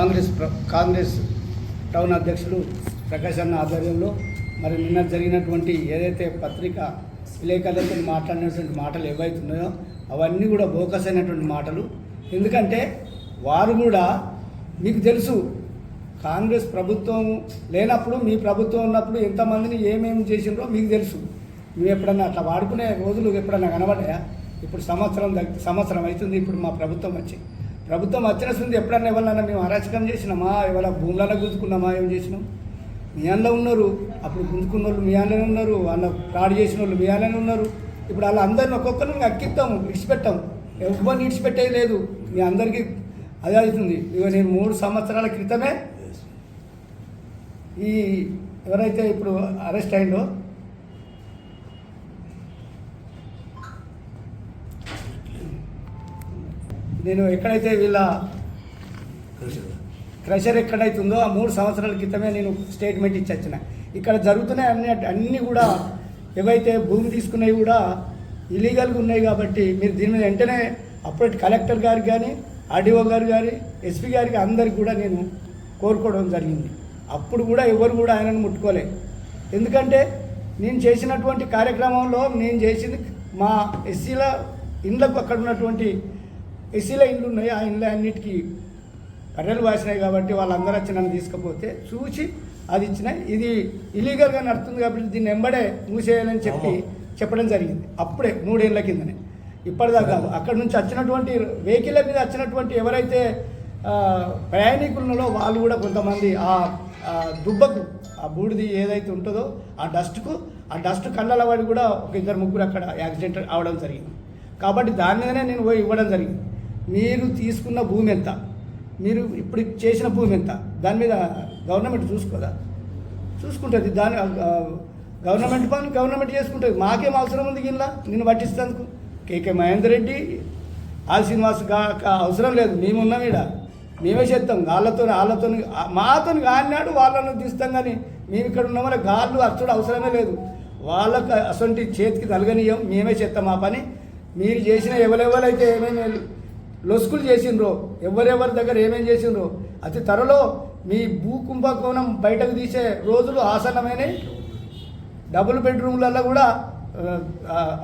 Congress town అధ్యక్షులు ప్రకాష్ అన్న ఆధ్వర్యంలో మరి నిన్న జరిగినటువంటి ఏదైతే పత్రిక విలేకరులతో మాట్లాడినటువంటి మాటలు ఏవైతున్నాయో అవన్నీ కూడా బోకస్ అయినటువంటి మాటలు. ఎందుకంటే వారు కూడా మీకు తెలుసు కాంగ్రెస్ ప్రభుత్వం లేనప్పుడు మీ ప్రభుత్వం ఉన్నప్పుడు ఎంతమందిని ఏమేమి చేసిండ్రో మీకు తెలుసు. మేము ఎప్పుడన్నా అట్లా వాడుకునే రోజులు ఎప్పుడన్నా కనబడ్డాయా? ఇప్పుడు సంవత్సరం అవుతుంది ఇప్పుడు మా ప్రభుత్వం వచ్చినస్తుంది. ఎప్పుడన్నా ఎవరన్నా మేము అరాచకం చేసినామా? ఎవరైనా భూములలో గుంజుకున్నామా? ఏం చేసినాం? మీ అందులో ఉన్నారు. అప్పుడు గుంజుకున్న వాళ్ళు మీ అందులోనే ఉన్నారు, వాళ్ళ ఫ్రాడ్ చేసిన వాళ్ళు మీ అందులోనే ఉన్నారు. ఇప్పుడు వాళ్ళ అందరిని ఒక్కొక్కరిని అక్కిస్తాము, విడిచిపెట్టాం. ఎవరిని విడిచిపెట్టేది లేదు. మీ అందరికీ అదే అవుతుంది. ఇక నేను 3 సంవత్సరాల క్రితమే ఈ ఎవరైతే ఇప్పుడు అరెస్ట్ అయిందో నేను ఎక్కడైతే వీళ్ళ క్రషర్ ఎక్కడైతుందో ఆ 3 సంవత్సరాల క్రితమే నేను స్టేట్మెంట్ ఇచ్చి వచ్చిన. ఇక్కడ జరుగుతున్నాయి అన్నీ కూడా ఏవైతే భూమి తీసుకున్నవి కూడా ఇల్లీగల్గా ఉన్నాయి. కాబట్టి మీరు దీని మీద వెంటనే అప్పటి కలెక్టర్ గారికి కానీ, ఆర్డీఓ గారు కానీ, ఎస్పీ గారికి అందరికి కూడా నేను కోరుకోవడం జరిగింది. అప్పుడు కూడా ఎవరు కూడా ఆయనను ముట్టుకోలేదు. ఎందుకంటే నేను చేసినటువంటి కార్యక్రమంలో నేను చేసింది మా ఎస్సీల ఇండ్లకు అక్కడ ఉన్నటువంటి ఎస్సీల ఇండ్లు ఉన్నాయి. ఆ ఇండ్లు అన్నిటికీ కర్రలు వాసినాయి. కాబట్టి వాళ్ళందరూ వచ్చి నన్ను తీసుకుపోతే చూసి అది ఇచ్చినాయి. ఇది ఇలీగల్గా నడుస్తుంది కాబట్టి దీన్ని ఎంబడే మూసేయాలని చెప్పడం జరిగింది. అప్పుడే 3 ఏళ్ల కిందనే, ఇప్పటిదాకా అక్కడ నుంచి వచ్చినటువంటి వెహికల్ మీద వచ్చినటువంటి ఎవరైతే ప్రయాణికులలో వాళ్ళు కూడా కొంతమంది ఆ దుబ్బకు ఆ బూడిది ఏదైతే ఉంటుందో ఆ డస్ట్ కళ్ళల వాడి కూడా ఒక 2-3 అక్కడ యాక్సిడెంట్ అవడం జరిగింది. కాబట్టి దాని మీదనే నేను పోయి ఇవ్వడం జరిగింది. మీరు తీసుకున్న భూమి ఎంత, మీరు ఇప్పుడు చేసిన భూమి ఎంత, దాని మీద గవర్నమెంట్ చూసుకుంటుంది. దాని గవర్నమెంట్ పని గవర్నమెంట్ చేసుకుంటుంది. మాకేం అవసరం ఉంది గిన్నెలా నిన్ను పట్టిస్తాను. కేకే మహేందర్ రెడ్డి, ఆల్ శ్రీనివాస్ అవసరం లేదు. మేమున్నాం ఈడ, మేమే చేస్తాం. వాళ్ళతో మాతో కాన్నాడు వాళ్ళను తీస్తాం. కానీ మేము ఇక్కడ ఉన్న వాళ్ళ గాళ్ళు అచ్చుడు అవసరమే లేదు. వాళ్ళకు అసొంటి చేతికి తలగనీయం, మేమే చేస్తాం మా పని. మీరు చేసిన ఎవరెవరైతే ఏమేమి లొసుకులు చేసిండ్రో, ఎవరెవరి దగ్గర ఏమేమి చేసిండ్రో అతి త్వరలో మీ భూ కుంభకోణం బయటకు తీసే రోజులు ఆసన్నమైనవి. డబుల్ బెడ్రూమ్లలో కూడా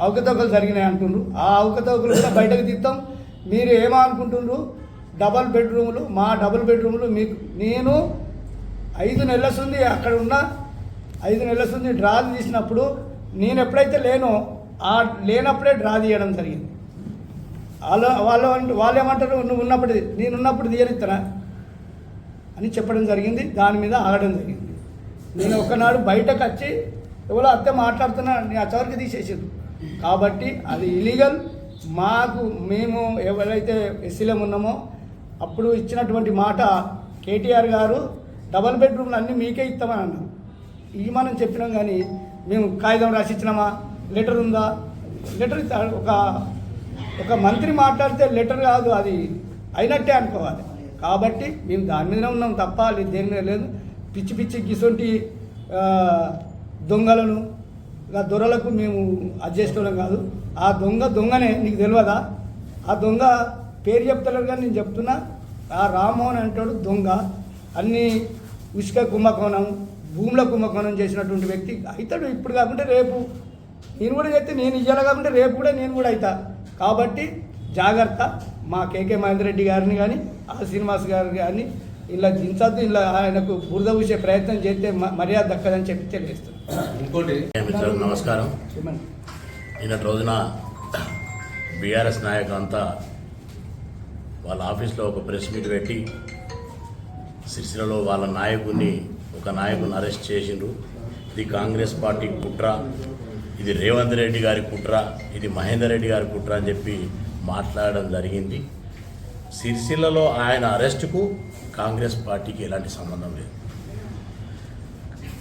అవకతవకలు జరిగినాయి అంటుండ్రు. ఆ అవకతవకలు కూడా బయటకు తీస్తాం. మీరు ఏమో అనుకుంటుండ్రు డబుల్ బెడ్రూములు, మా డబుల్ బెడ్రూములు మీకు నేను 5 నెలల ఉంది అక్కడ ఉన్న 5 నెలల ఉంది డ్రా తీసినప్పుడు నేను ఎప్పుడైతే లేనో ఆ లేనప్పుడే డ్రా తీయడం జరిగింది. వాళ్ళు ఏమంటారు, నువ్వు ఉన్నప్పుడు నేనున్నప్పుడు తీయనిస్తానా అని చెప్పడం జరిగింది. దాని మీద ఆగడం జరిగింది. నేను ఒకనాడు బయటకు వచ్చి ఎవరో అత్తే మాట్లాడుతున్నా నేను అచ్చవరకు తీసేసారు. కాబట్టి అది ఇలీగల్. మేము ఎవరైతే ఎస్సీలం ఉన్నామో అప్పుడు ఇచ్చినటువంటి మాట కేటీఆర్ గారు డబల్ బెడ్రూమ్లు అన్నీ మీకే ఇస్తామని అన్నాం. ఇవి మనం చెప్పినాం. కానీ మేము కాగితం రాసి ఇచ్చినామా, లెటర్ ఉందా? లెటర్ ఒక మంత్రి మాట్లాడితే లెటర్ కాదు, అది అయినట్టే అనుకోవాలి. కాబట్టి మేము దాని మీదనే ఉన్నాం తప్ప దేని మీద లేదు. పిచ్చి గిసొంటి దొంగలను దొరలకు మేము అడ్జస్ట్ అవ్వడం కాదు. ఆ దొంగనే నీకు తెలియదా? ఆ దొంగ పేరు చెప్తలేరు కానీ నేను చెప్తున్నా. ఆ రామ్మోహన్ అంటాడు దొంగ. అన్ని ఉష్క కుంభకోణం, భూముల కుంభకోణం చేసినటువంటి వ్యక్తి అవుతాడు. ఇప్పుడు కాకుంటే రేపు నేను కూడా చెప్తే నేను ఇయ్యాలి, కాకుంటే రేపు కూడా నేను కూడా అవుతా. కాబట్టి జాగ్రత్త. మా కేకే మహేందర్ రెడ్డి గారిని కానీ ఆర్ శ్రీనివాస్ గారిని కానీ ఇలా దించద్దు. ఇలా ఆయనకు బురద పూసే ప్రయత్నం చేస్తే మర్యాద దక్కదని చెప్పి తెలియజేస్తాను. ఇంకోటి నమస్కారం. నిన్నటి రోజున బీఆర్ఎస్ నాయకులంతా వాళ్ళ ఆఫీస్లో ఒక ప్రెస్ మీట్ పెట్టి సిరిసిల్లలో వాళ్ళ ఒక నాయకుని అరెస్ట్ చేసిండ్రు. ఇది కాంగ్రెస్ పార్టీ కుట్ర, ఇది రేవంత్ రెడ్డి గారి కుట్ర, ఇది మహేందర్ రెడ్డి గారి కుట్ర అని చెప్పి మాట్లాడడం జరిగింది. సిరిసిల్లలో ఆయన అరెస్టుకు కాంగ్రెస్ పార్టీకి ఎలాంటి సంబంధం లేదు.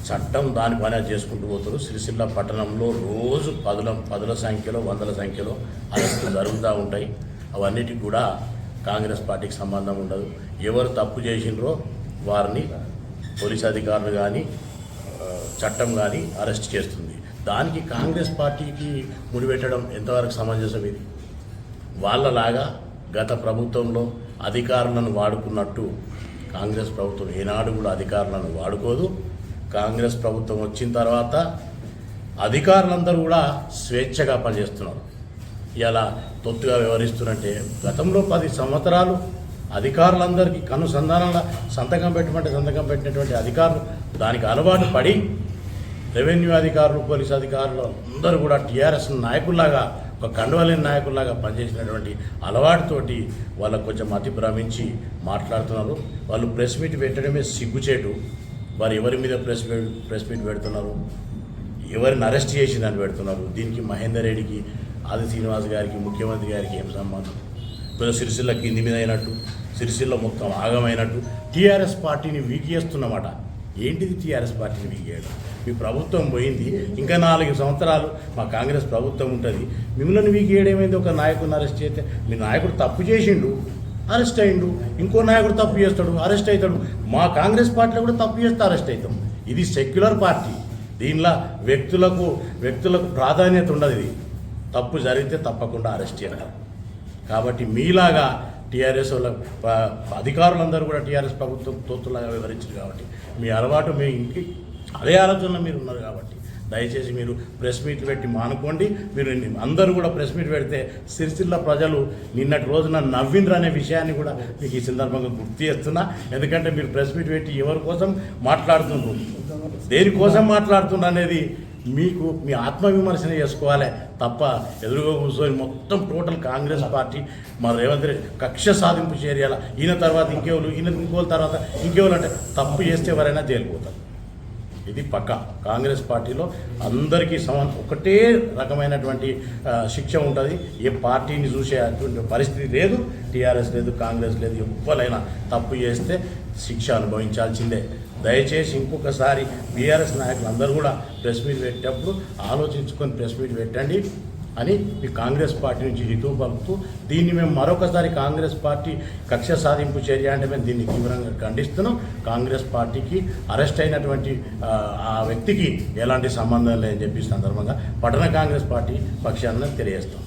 చట్టం దాని పని చేసుకుంటూ పోతారు. సిరిసిల్ల పట్టణంలో రోజు పదుల సంఖ్యలో 100ల సంఖ్యలో అరెస్టులు జరుగుతూ ఉంటాయి. అవన్నిటికి కూడా కాంగ్రెస్ పార్టీకి సంబంధం ఉండదు. ఎవరు తప్పు చేసినరో వారిని పోలీస్ అధికారులు కానీ చట్టం కానీ అరెస్ట్ చేస్తుంది. దానికి కాంగ్రెస్ పార్టీకి ముడిపెట్టడం ఎంతవరకు సమంజసం? ఇది వాళ్ళలాగా గత ప్రభుత్వంలో అధికారులను వాడుకున్నట్టు కాంగ్రెస్ ప్రభుత్వం ఏనాడు కూడా అధికారులను వాడుకోదు. కాంగ్రెస్ ప్రభుత్వం వచ్చిన తర్వాత అధికారులందరూ కూడా స్వేచ్ఛగా పనిచేస్తున్నారు. ఇలా తొత్తుగా వ్యవహరిస్తున్నట్టే గతంలో 10 సంవత్సరాలు అధికారులందరికీ కనుసంధానంగా సంతకం పెట్టినటువంటి అధికారులు దానికి అలవాటు పడి రెవెన్యూ అధికారులు, పోలీస్ అధికారులు అందరూ కూడా టీఆర్ఎస్ నాయకుల్లాగా, ఒక కండువలేని నాయకుల్లాగా పనిచేసినటువంటి అలవాటుతోటి వాళ్ళకు కొంచెం అతి భ్రమించి మాట్లాడుతున్నారు. వాళ్ళు ప్రెస్ మీట్ పెట్టడమే సిగ్గుచేటు. వారు ఎవరి మీద ప్రెస్ మీట్ పెడుతున్నారు, ఎవరిని అరెస్ట్ చేసి దాన్ని పెడుతున్నారు. దీనికి మహేందర్ రెడ్డికి, ఆది శ్రీనివాస్ గారికి, ముఖ్యమంత్రి గారికి ఏం సంబంధం? కొంచెం సిరిసిల్ల కింది మీద అయినట్టు, సిరిసిల్ల మొత్తం ఆగమైనట్టు టీఆర్ఎస్ పార్టీని వీక్ చేస్తున్నమాట. ఏంటిది టీఆర్ఎస్ పార్టీని వీక్ చేయడం? మీ ప్రభుత్వం పోయింది, ఇంకా 4 సంవత్సరాలు మా కాంగ్రెస్ ప్రభుత్వం ఉంటుంది. మిమ్మల్ని వీక్ చేయడమైంది? ఒక నాయకుడిని అరెస్ట్ చేస్తే మీ నాయకుడు తప్పు చేసిండు, అరెస్ట్ అయ్యిండు. ఇంకో నాయకుడు తప్పు చేస్తాడు, అరెస్ట్ అవుతాడు. మా కాంగ్రెస్ పార్టీలో కూడా తప్పు చేస్తే అరెస్ట్ అవుతాం. ఇది సెక్యులర్ పార్టీ. దీనిలో వ్యక్తులకు ప్రాధాన్యత ఉండదు. ఇది తప్పు జరిగితే తప్పకుండా అరెస్ట్ చేయడం. కాబట్టి మీలాగా టీఆర్ఎస్ వాళ్ళ అధికారులందరూ కూడా టీఆర్ఎస్ ప్రభుత్వం తోతులాగా వివరించారు. కాబట్టి మీ అలవాటు మీ ఇంటికి అదే ఆలోచనలో మీరు ఉన్నారు. కాబట్టి దయచేసి మీరు ప్రెస్ మీట్లు పెట్టి మానుకోండి. మీరు అందరూ కూడా ప్రెస్ మీట్ పెడితే సిరిసిల్ల ప్రజలు నిన్నటి రోజున నవ్విండ్రు అనే విషయాన్ని కూడా మీకు ఈ సందర్భంగా గుర్తు చేస్తున్నా. ఎందుకంటే మీరు ప్రెస్ మీట్ పెట్టి ఎవరి కోసం మాట్లాడుతుండ్రు, దేనికోసం మాట్లాడుతుండ్రు అనేది మీకు మీ ఆత్మవిమర్శన చేసుకోవాలి తప్ప ఎదురుగా కూర్చొని మొత్తం టోటల్ కాంగ్రెస్ పార్టీ మా రేవంత్ రెడ్డి కక్ష సాధింపు చేయాలి. ఈయన తర్వాత ఇంకెవరు, ఇంకోళ్ళ తర్వాత ఇంకెవరు అంటే తప్పు చేస్తే ఎవరైనా జైలుపోతారు. ఇది పక్క. కాంగ్రెస్ పార్టీలో అందరికీ ఒకటే రకమైనటువంటి శిక్ష ఉంటుంది. ఏ పార్టీని చూసే అటువంటి పరిస్థితి లేదు. టీఆర్ఎస్ లేదు, కాంగ్రెస్ లేదు. ఎవ్వరైనా తప్పు చేస్తే శిక్ష అనుభవించాల్సిందే. దయచేసి ఇంకొకసారి బీఆర్ఎస్ నాయకులు అందరూ కూడా ప్రెస్ మీట్ పెట్టేటప్పుడు ఆలోచించుకొని ప్రెస్ మీట్ పెట్టండి అని మీ కాంగ్రెస్ పార్టీ నుంచి హితవు పలుకుతూ, దీన్ని మేము మరొకసారి కాంగ్రెస్ పార్టీ కక్ష సాధింపు చర్య అంటే మేము దీన్ని తీవ్రంగా ఖండిస్తున్నాం. కాంగ్రెస్ పార్టీకి అరెస్ట్ అయినటువంటి ఆ వ్యక్తికి ఎలాంటి సంబంధం లేదని చెప్పి సందర్భంగా పట్టణ కాంగ్రెస్ పార్టీ పక్షాన తెలియజేస్తాం.